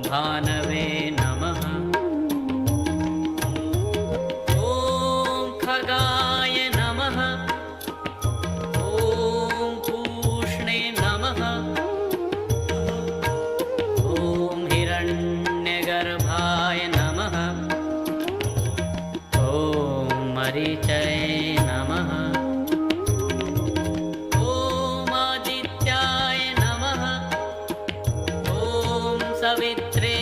भानवे नमः। ॐ खगाय नमः। ॐ पूष्णे नमः। ॐ हिरण्यगर्भाय नमः। ॐ मरीचये नमः। ॐ आदित्याय नमः। ॐ सवित्रे